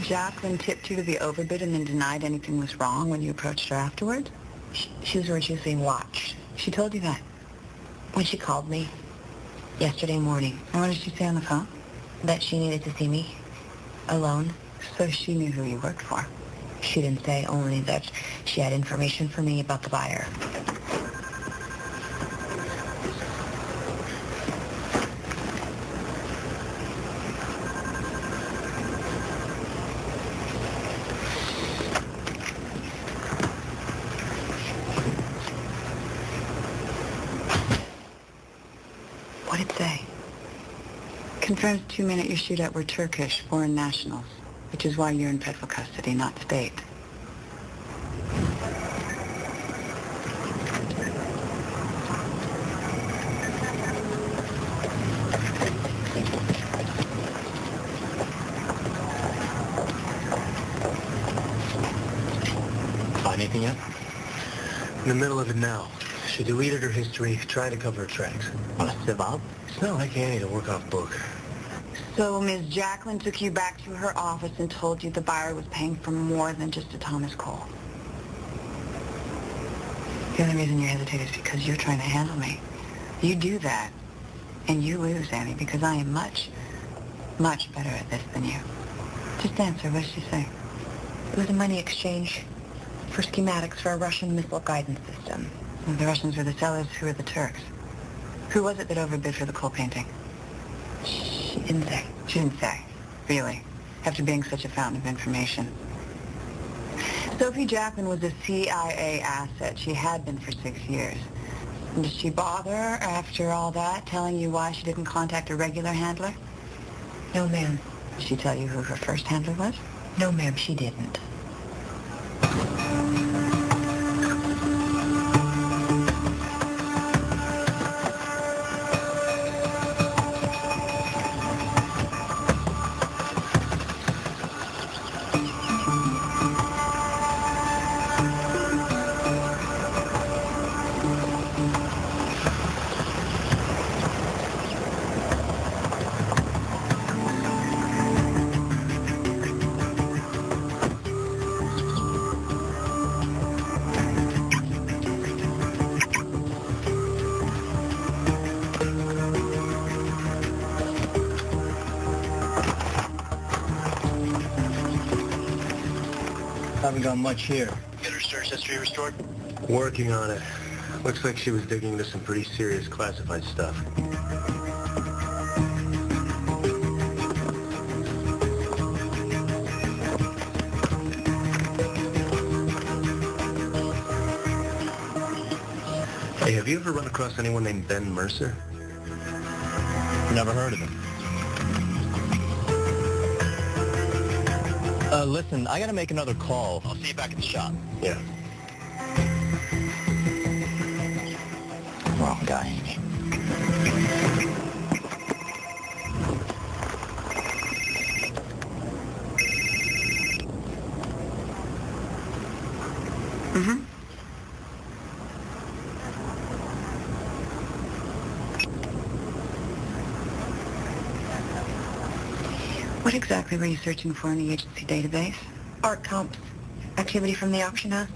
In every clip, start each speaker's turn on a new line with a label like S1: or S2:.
S1: Jacklin tipped you to the overbid and then denied anything was wrong when you approached her afterwards?
S2: She was worried she was being watched.
S1: She told you that?
S2: When she called me yesterday morning.
S1: And what did she say on the phone?
S2: That she needed to see me alone.
S1: So she knew who you worked for?
S2: She didn't say, only that she had information for me about the buyer.
S1: What did it say? Confirms 2 men at your shootout were Turkish, foreign nationals, which is why you're in federal custody, not state.
S3: Find anything yet? In the middle of it now. She deleted her history, trying to cover her tracks.
S4: On a civ op?
S3: It's not like Annie to work off book.
S1: So Ms. Jacklin took you back to her office and told you the buyer was paying for more than just a Thomas Cole. The only reason you hesitate is because you're trying to handle me. You do that, and you lose, Annie, because I am much, much better at this than you. Just answer. What did she say?
S2: It was a money exchange for schematics for a Russian missile guidance system.
S1: And the Russians were the sellers. Who were the Turks? Who was it that overbid for the Cole painting?
S2: She didn't say.
S1: She didn't say. Really? After being such a fountain of information. Sophie Jacklin was a CIA asset. She had been for 6 years. And did she bother, after all that, telling you why she didn't contact a regular handler?
S2: No, ma'am.
S1: Did she tell you who her first handler was?
S2: No, ma'am, she didn't.
S4: Haven't got much here. Get her search history restored?
S3: Working on it. Looks like she was digging into some pretty serious classified stuff. Hey, have you ever run across anyone named Ben Mercer?
S4: Never heard of him. Listen, I gotta make another call. I'll see you back at the shop.
S3: Yeah.
S4: Wrong guy.
S1: Mm-hmm. What exactly were you searching for in the agency database?
S2: Art comps. Activity from the auction house.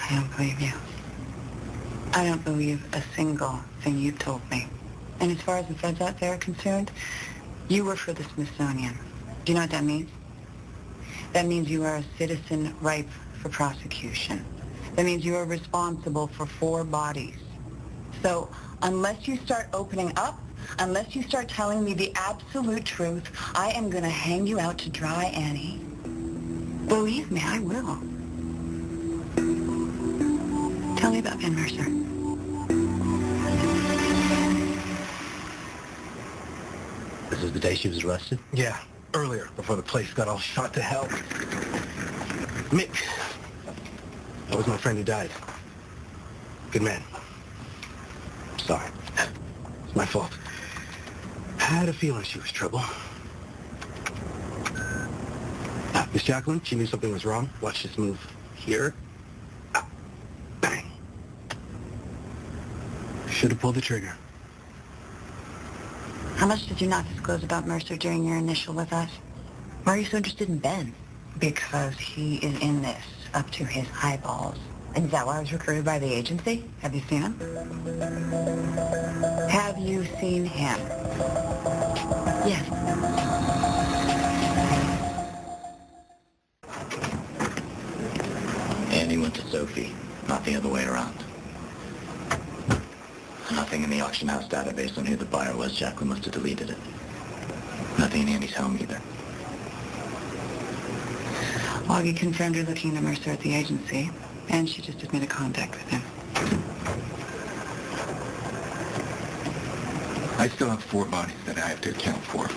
S1: I don't believe you. I don't believe a single thing you've told me. And as far as the feds out there are concerned, you were for the Smithsonian. Do you know what that means? That means you are a citizen ripe for prosecution. That means you are responsible for 4 bodies. So unless you start opening up, unless you start telling me the absolute truth, I am going to hang you out to dry, Annie. Believe me, I will. Tell me about Ben Mercer.
S4: This is the day she was arrested?
S3: Yeah, earlier, before the place got all shot to hell. Mick. That was my friend who died. Good man. Sorry. It's my fault. I had a feeling she was trouble. Miss Jacklin, she knew something was wrong. Watch this move here. Bang. Should have pulled the trigger.
S1: How much did you not disclose about Mercer during your initial with us?
S2: Why are you so interested in Ben?
S1: because he is in this up to his eyeballs.
S2: And is that why I was recruited by the agency?
S1: Have you seen him? Have you seen him?
S2: Yes.
S5: Andy went to Sophie, not the other way around. Nothing in the auction house database on who the buyer was. Jacklin must have deleted it. Nothing in Andy's home either.
S1: Augie confirmed her looking into Mercer at the agency, and she just admitted contact with him.
S5: I still have 4 bodies that I have to account for.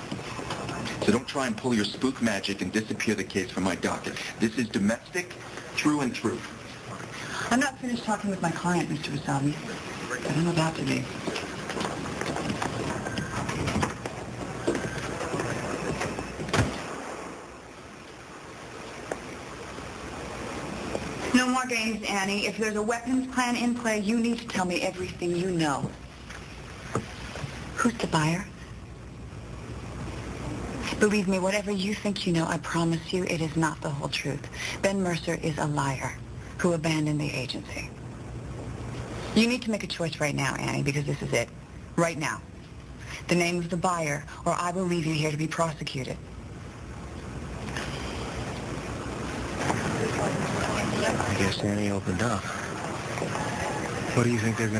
S5: So don't try and pull your spook magic and disappear the case from my docket. This is domestic, through and through.
S1: I'm not finished talking with my client, Mr. Wasabi, but I'm about to be. No more games, Annie. If there's a weapons plan in play, you need to tell me everything you know.
S2: Who's the buyer?
S1: Believe me, whatever you think you know, I promise you it is not the whole truth. Ben Mercer is a liar who abandoned the agency. You need to make a choice right now, Annie, because this is it. Right now. The name of the buyer, or I will leave you here to be prosecuted.
S3: I guess Annie opened up. What do you think they're going to